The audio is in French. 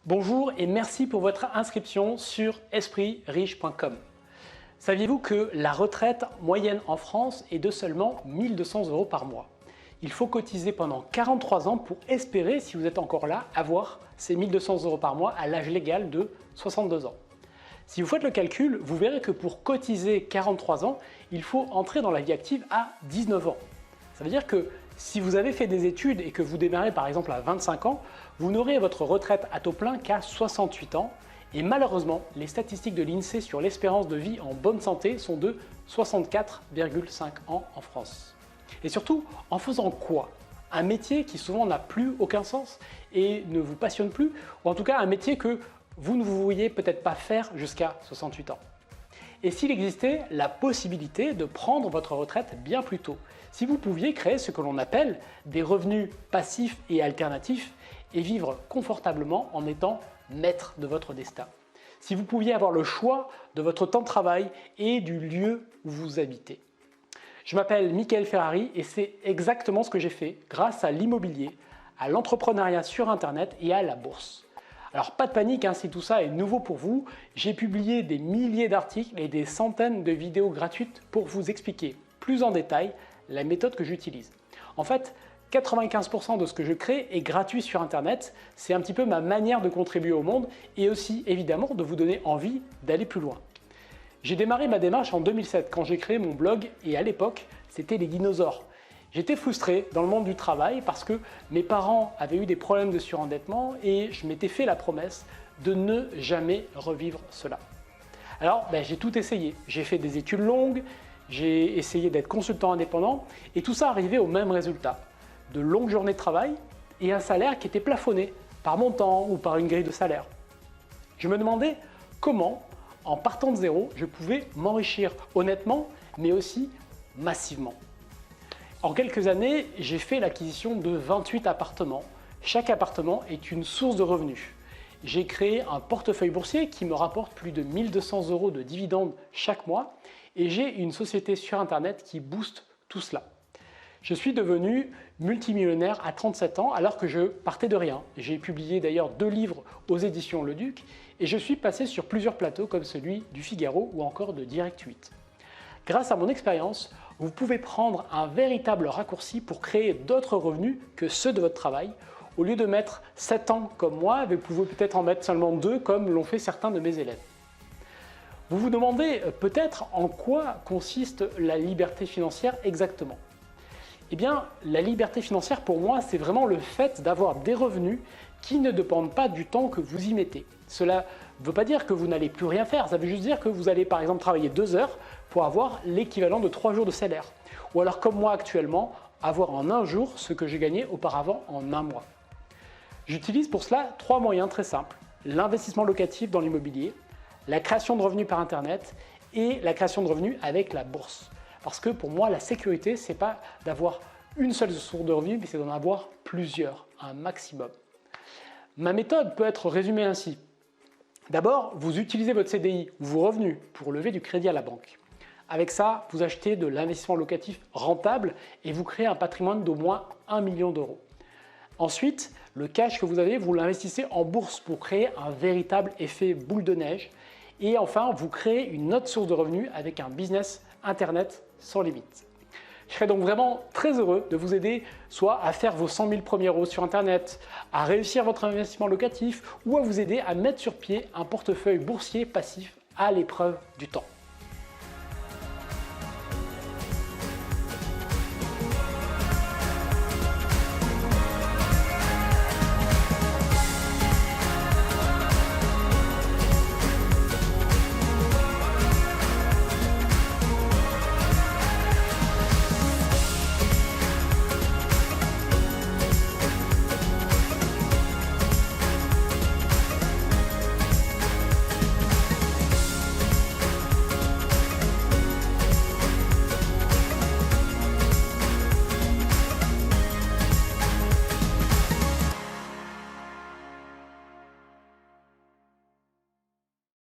Bonjour et merci pour votre inscription sur espritriche.com. Saviez-vous que la retraite moyenne en France est de seulement 1 200 € par mois? Il faut cotiser pendant 43 ans pour espérer, si vous êtes encore là, avoir ces 1 200 € par mois à l'âge légal de 62 ans. Si vous faites le calcul, vous verrez que pour cotiser 43 ans, il faut entrer dans la vie active à 19 ans. Ça veut dire que si vous avez fait des études et que vous démarrez par exemple à 25 ans, vous n'aurez votre retraite à taux plein qu'à 68 ans. Et malheureusement, les statistiques de l'INSEE sur l'espérance de vie en bonne santé sont de 64,5 ans en France. Et surtout, en faisant quoi? Un métier qui souvent n'a plus aucun sens et ne vous passionne plus, ou en tout cas un métier que vous ne vous voyez peut-être pas faire jusqu'à 68 ans. Et s'il existait la possibilité de prendre votre retraite bien plus tôt, si vous pouviez créer ce que l'on appelle des revenus passifs et alternatifs et vivre confortablement en étant maître de votre destin. Si vous pouviez avoir le choix de votre temps de travail et du lieu où vous habitez. Je m'appelle Michael Ferrari et c'est exactement ce que j'ai fait grâce à l'immobilier, à l'entrepreneuriat sur Internet et à la bourse. Alors pas de panique, si tout ça est nouveau pour vous, j'ai publié des milliers d'articles et des centaines de vidéos gratuites pour vous expliquer plus en détail la méthode que j'utilise. En fait, 95% de ce que je crée est gratuit sur Internet, c'est un petit peu ma manière de contribuer au monde et aussi évidemment de vous donner envie d'aller plus loin. J'ai démarré ma démarche en 2007 quand j'ai créé mon blog et à l'époque c'était les dinosaures. J'étais frustré dans le monde du travail parce que mes parents avaient eu des problèmes de surendettement et je m'étais fait la promesse de ne jamais revivre cela. Alors j'ai tout essayé, j'ai fait des études longues, j'ai essayé d'être consultant indépendant et tout ça arrivait au même résultat. De longues journées de travail et un salaire qui était plafonné par montant ou par une grille de salaire. Je me demandais comment, en partant de zéro, je pouvais m'enrichir honnêtement mais aussi massivement. En quelques années, j'ai fait l'acquisition de 28 appartements. Chaque appartement est une source de revenus. J'ai créé un portefeuille boursier qui me rapporte plus de 1 200 € de dividendes chaque mois et j'ai une société sur Internet qui booste tout cela. Je suis devenu multimillionnaire à 37 ans alors que je partais de rien. J'ai publié d'ailleurs 2 livres aux éditions Le Duc et je suis passé sur plusieurs plateaux comme celui du Figaro ou encore de Direct 8. Grâce à mon expérience, vous pouvez prendre un véritable raccourci pour créer d'autres revenus que ceux de votre travail. Au lieu de mettre 7 ans comme moi, vous pouvez peut-être en mettre seulement 2 comme l'ont fait certains de mes élèves. Vous vous demandez peut-être en quoi consiste la liberté financière exactement. Eh bien, la liberté financière pour moi, c'est vraiment le fait d'avoir des revenus qui ne dépendent pas du temps que vous y mettez. Cela ne veut pas dire que vous n'allez plus rien faire, ça veut juste dire que vous allez par exemple travailler 2 heures pour avoir l'équivalent de 3 jours de salaire. Ou alors comme moi actuellement, avoir en un jour ce que j'ai gagné auparavant en un mois. J'utilise pour cela 3 moyens très simples. L'investissement locatif dans l'immobilier, la création de revenus par Internet et la création de revenus avec la bourse. Parce que pour moi, la sécurité, ce n'est pas d'avoir une seule source de revenus, mais c'est d'en avoir plusieurs, un maximum. Ma méthode peut être résumée ainsi. D'abord, vous utilisez votre CDI ou vos revenus pour lever du crédit à la banque. Avec ça, vous achetez de l'investissement locatif rentable et vous créez un patrimoine d'au moins 1 million €. Ensuite, le cash que vous avez, vous l'investissez en bourse pour créer un véritable effet boule de neige. Et enfin, vous créez une autre source de revenus avec un business Internet sans limite. Je serais donc vraiment très heureux de vous aider soit à faire vos 100 000 premiers euros sur Internet, à réussir votre investissement locatif ou à vous aider à mettre sur pied un portefeuille boursier passif à l'épreuve du temps.